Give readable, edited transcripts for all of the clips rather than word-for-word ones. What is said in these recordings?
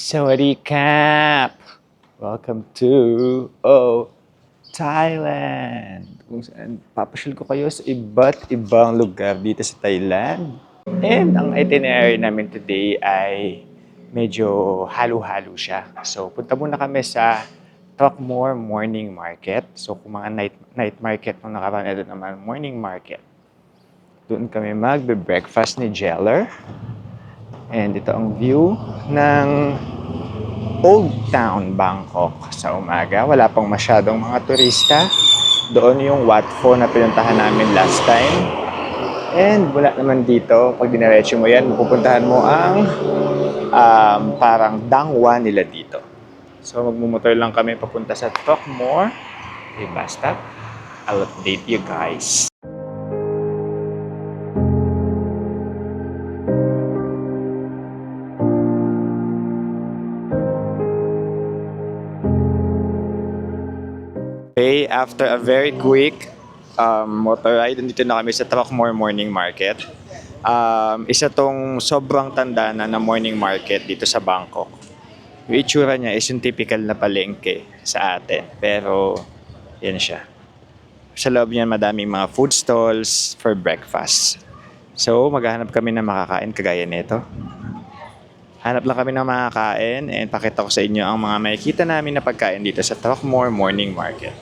Sawadee-kap! Welcome to Thailand! Kung saan papasyal ko kayo sa iba't ibang lugar dito sa Thailand. And ang itinerary namin today ay medyo halo-halo siya. So punta muna kami sa Tokmor Morning Market. So kung mga night market nung nakaraan, ito naman morning market. Doon kami magbe-breakfast ni Jeller. And ito ang view ng Old Town, Bangkok sa umaga. Wala pang masyadong mga turista. Doon yung Wat Pho na pinuntahan namin last time. And wala naman dito. Pag dinaretso mo yan, mapupuntahan mo ang parang dangwa nila dito. So magmumotor lang kami papunta sa Tokmor. Okay, basta. I'll update you guys. Okay, after a very quick motor ride, nandito na kami sa Tokmor Morning Market. Isa tong sobrang tanda na morning market dito sa Bangkok. Yung itsura niya is yung typical na palengke sa atin. Pero, yan siya. Sa loob niya madaming mga food stalls for breakfast. So, maghahanap kami ng makakain kagaya nito. Hanap lang kami ng makakain and pakita ko sa inyo ang mga makikita namin na pagkain dito sa Tokmor Morning Market.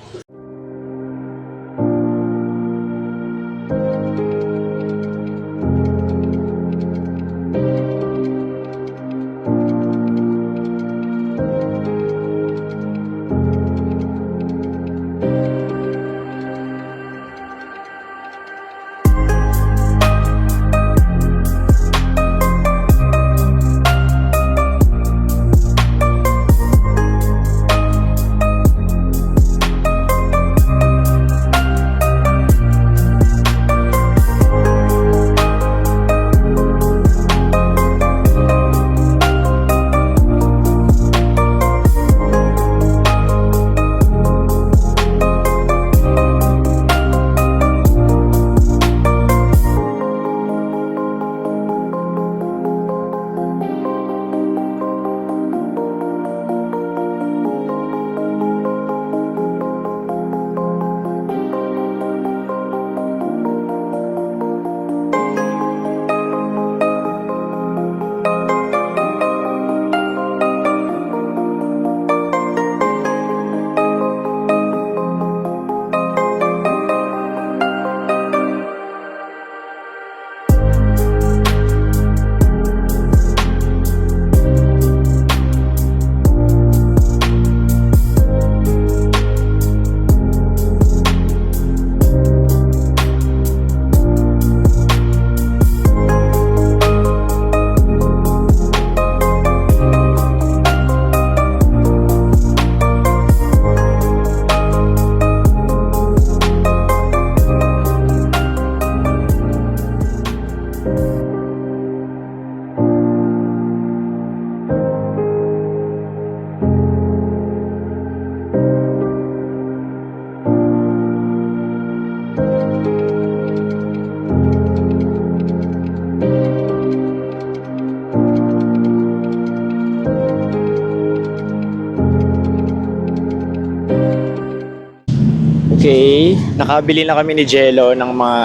Okay, nakabili na kami ni Jello ng mga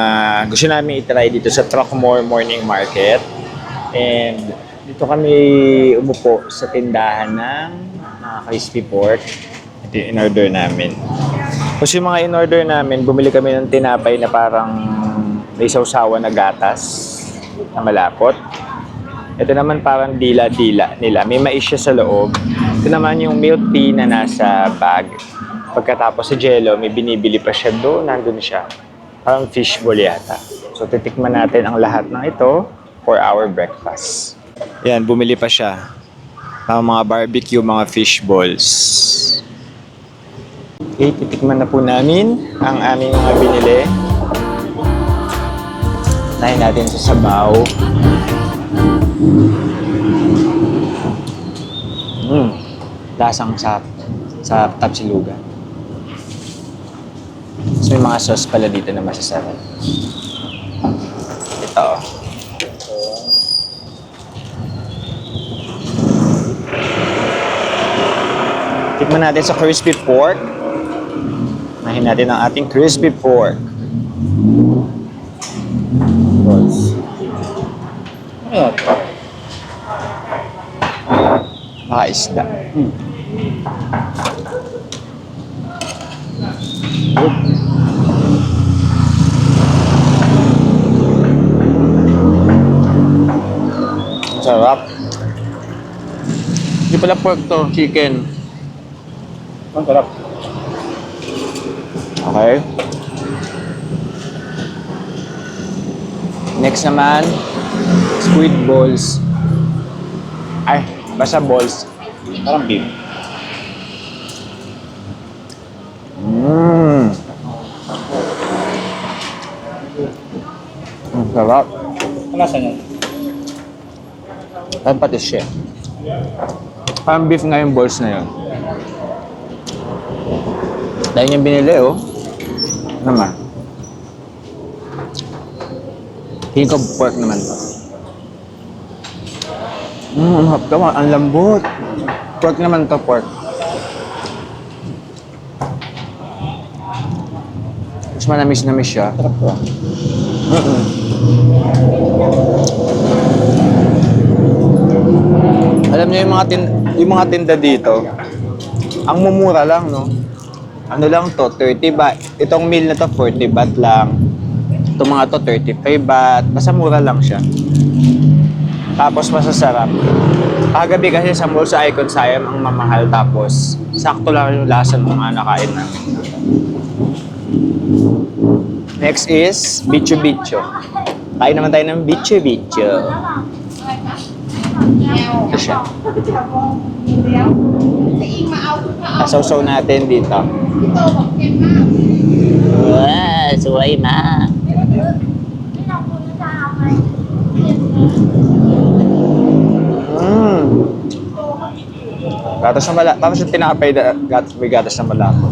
gusto namin itry dito sa Tokmor Morning Market. And dito kami umupo sa tindahan ng crispy pork. Ito yung in-order namin. Kasi yung mga in-order namin, bumili kami ng tinapay na parang may sausawan na gatas na malapot. Ito naman parang dila-dila nila. May mais siya sa loob. Ito naman yung milk tea na nasa bag. Pagkatapos sa Jello, may binibili pa siya doon. Nandun siya. Parang fishball yata. So, titikman natin ang lahat ng ito for our breakfast. Yan, bumili pa siya. Mga barbecue, mga fish balls. Okay, titikman na po namin ang aming mga binili. Tahin natin sa sabaw. Lasang sa tapsilugan. So may mga sauce pala dito na masasarap. Ito. Tikman natin sa crispy pork. Mahin natin ang ating crispy pork. Balls. Ano? Isda. Ang sarap. Hindi pala pork to, chicken. Ang sarap. Okay. Next naman, squid balls. Ay, basta balls. Parang beef. Mmm. Ang sarap. Ano lasa niya? Parang patis siya. Parang beef nga yung balls na yun. Dahil yung binili, oh. Naman. Tingin ko pork naman to. Ang hap ka, ang lambot. Pork naman to, pork. Mas manamis-namis siya. Sarap to. Alam niyo yung mga tinda dito, ang mumura lang, no? Ano lang to, 30 baht. Itong meal na to, 40 baht lang. Itong mga to, 35 baht. Basta mura lang siya. Tapos masasarap. Kagabi kasi sa mall sa Icon Siam ang mamahal. Tapos sakto lang yung lasa ng mga nakain namin. Next is bicho-bicho. Kain naman tayo ng bicho-bicho. Ito siya. Asaw-saw natin dito. Wow, suway ma. Gatas na malako. Tapos yung tinapay, may gatas na malako.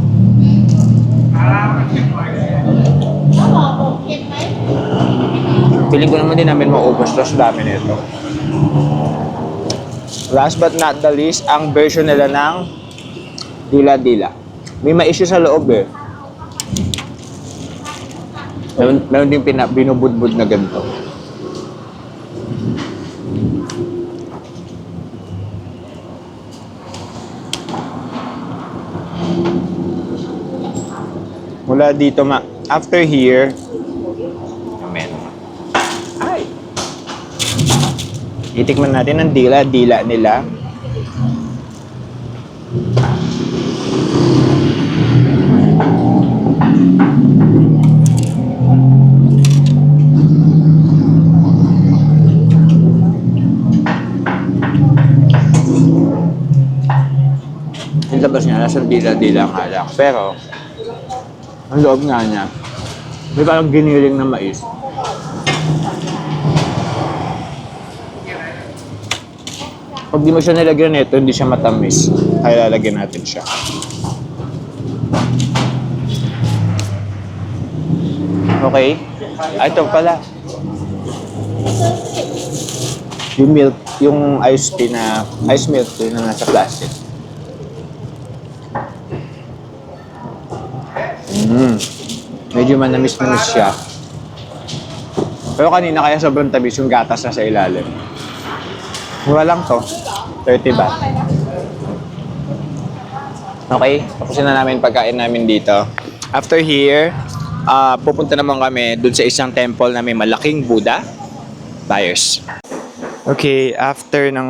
Feeling ko naman din namin maubos to sa dami nito. Last but not the least, ang version nila ng dila-dila. May ma-issue sa loob eh. Meron din binubudbud na ganito. Mula dito, after here, amen. Ay! Itikman natin ang dila-dila nila. Yung labas niya, nasa dila-dila nga lang. Pero, ang loob nga niya, may parang giniling na mais. Pag di mo siya nilagyan nito, hindi siya matamis. Kaya lalagyan natin siya. Okay. Ito pala. Yung milk, yung ice milk tea na nasa plastic. Medyo manamis-namis siya. Pero kanina kaya sobrang tamis yung gatas na sa ilalim. Mura lang to. 30 baht. Okay, tapusin na namin pagkain namin dito. After here, pupunta naman kami dun sa isang temple na may malaking Buddha. Buyers. Okay, after ng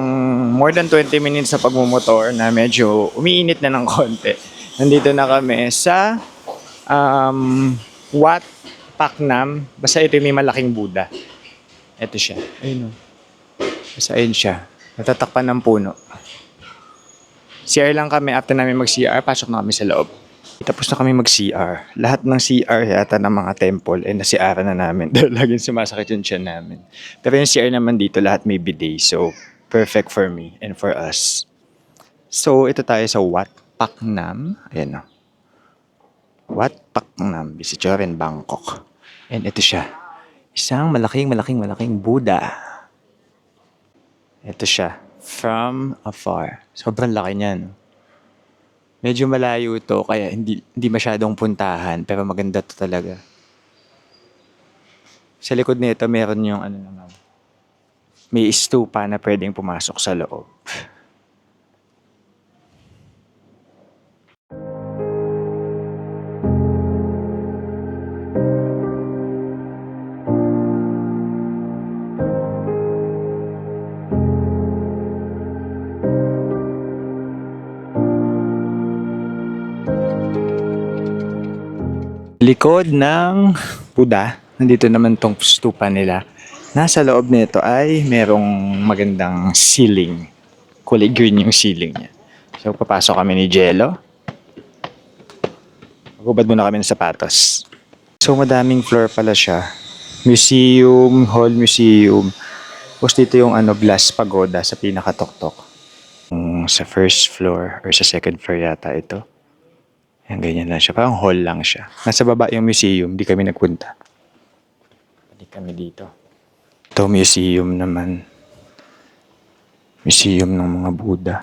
more than 20 minutes sa pagmumotor na medyo umiinit na ng konti, nandito na kami sa Wat Paknam. Basta ito yung may malaking Buddha. Ito siya. Ayun o. Basta ayun siya. Natatakpan ng puno. CR lang kami. After namin mag-CR, pasok na kami sa loob. Tapos na kami mag-CR. Lahat ng CR yata ng mga temple ay na-CR na namin. Dahil laging sumasakit yung tiyan namin. Pero yung CR naman dito, lahat may bidet. So, perfect for me and for us. So, ito tayo sa Wat Paknam. Ayan o. Wat Paknam, Bisichoren, Bangkok. And ito siya. Isang malaking Buddha. Ito siya. From afar. Sobrang laki niyan. Medyo malayo to, kaya hindi masyadong puntahan, pero maganda to talaga. Sa likod nito, meron yung ano naman. May stupa na pwedeng pumasok sa loob. Likod ng Buddha, nandito naman tong stupa nila. Nasa loob nito ay merong magandang ceiling. Kulay green yung ceiling niya. So, papasok kami ni Jello. Magubad muna kami ng sapatos. So, madaming floor pala siya. Museum, hall museum. Tapos dito yung Glass Pagoda sa pinakatoktok. Sa first floor or sa second floor yata ito. Yan, ganyan lang siya. Parang hall lang siya. Nasa baba yung museum, di kami nagpunta. Balik kami dito. Ito museum naman. Museum ng mga Buddha.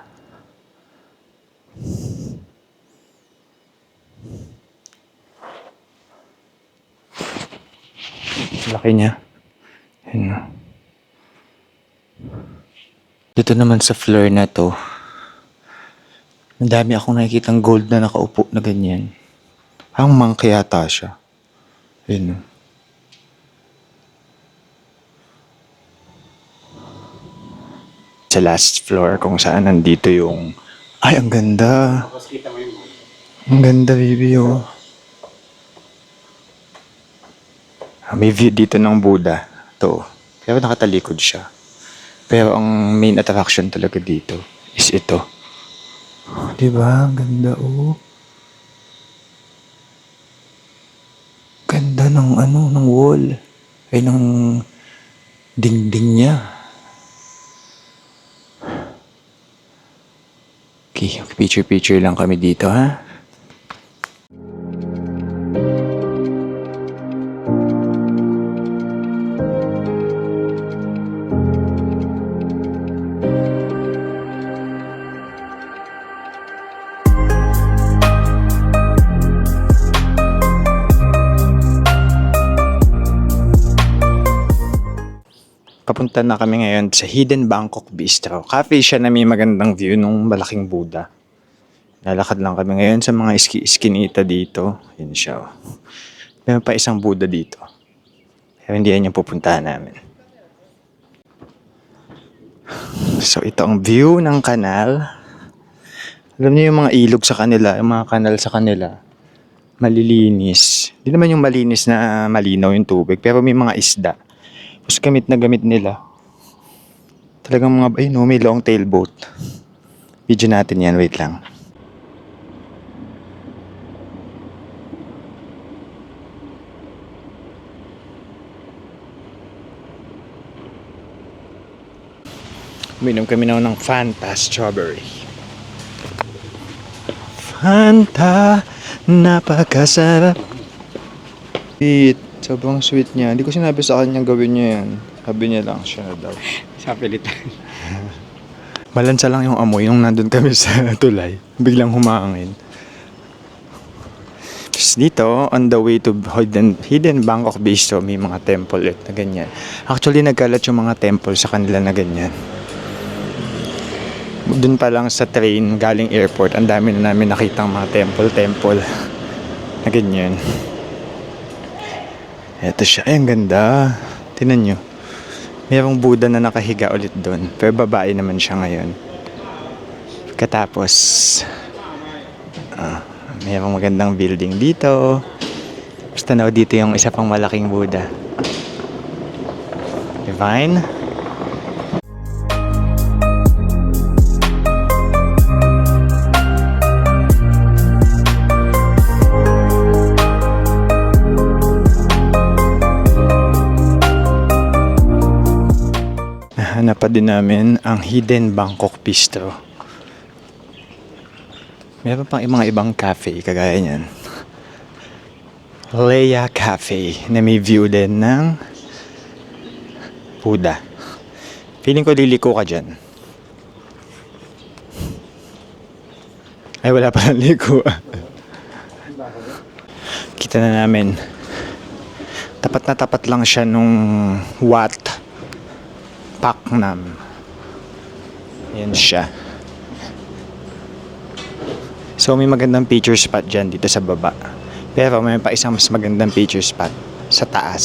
Laki niya. Yan. Dito naman sa floor na to, ang dami akong nakikitang gold na nakaupo na ganyan. Parang monkey yata siya. Yun. Sa last floor kung saan nandito yung... Ay, ang ganda. Ang ganda, baby, oh. May view dito ng Buddha. Ito. Pero nakatalikod siya. Pero ang main attraction talaga dito is ito. Diba? Ang ganda, oh. Ganda ng ng wall. Ay, ng dingding niya. Okay, picture-picture lang kami dito, ha? Papunta na kami ngayon sa Hidden Bangkok Bistro. Cafe siya na may magandang view nung malaking Buddha. Lalakad lang kami ngayon sa mga iskinita dito. Yun siya. Oh. Meron pa isang Buddha dito. Pero hindi yan yung pupuntahan namin. So ito ang view ng kanal. Alam niyo yung mga ilog sa kanila, yung mga kanal sa kanila. Malilinis. Hindi naman yung malinis na malinaw yung tubig, pero may mga isda. Tapos gamit na gamit nila. Talagang mga, may long tail boat. Video natin yan, wait lang. Uminom kami na ng Fanta Strawberry. Fanta, napakasarap. Sweet. Sobrang sweet niya. Hindi ko sinabi sa kanya gawin niya yan. Sabi niya lang siya daw. Sa pilitan. Malansa lang yung amoy nung nandun kami sa tulay. Biglang humangin. Tapos dito, on the way to Hidden Bangkok Bistro, may mga temple na ganyan. Actually, nagkalat yung mga temple sa kanila na ganyan. Doon pa lang sa train galing airport, ang dami na namin nakitang mga temple na ganyan. Eto siya. Ay, ang ganda. Tingnan nyo. Mayroong Buddha na nakahiga ulit doon. Pero babae naman siya ngayon. Katapos, mayroong magandang building dito. Tapos tanaw dito yung isa pang malaking Buddha. Divine. Hanap pa din namin ang Hidden Bangkok Bistro. Meron pang mga ibang cafe kagaya niyan. Leia Cafe na may view din ng Buddha. Feeling ko liliko ka dyan. Ay, wala pa ng ligo. Kita na namin. Tapat lang siya nung Wat Paknam. Yan siya. So may magandang picture spot dyan dito sa baba. Pero may pa isang mas magandang picture spot sa taas.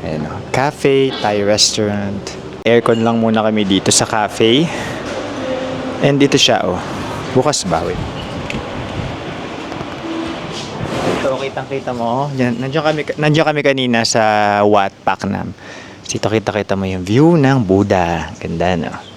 Ayan o. Cafe, Thai restaurant. Aircon lang muna kami dito sa cafe. And dito siya oh. Bukas ba? Wait. Ito, kitang-kita mo. Yan, nandiyan kami kanina sa Wat Paknam. Dito kita mo yung view ng Buddha. Ganda no?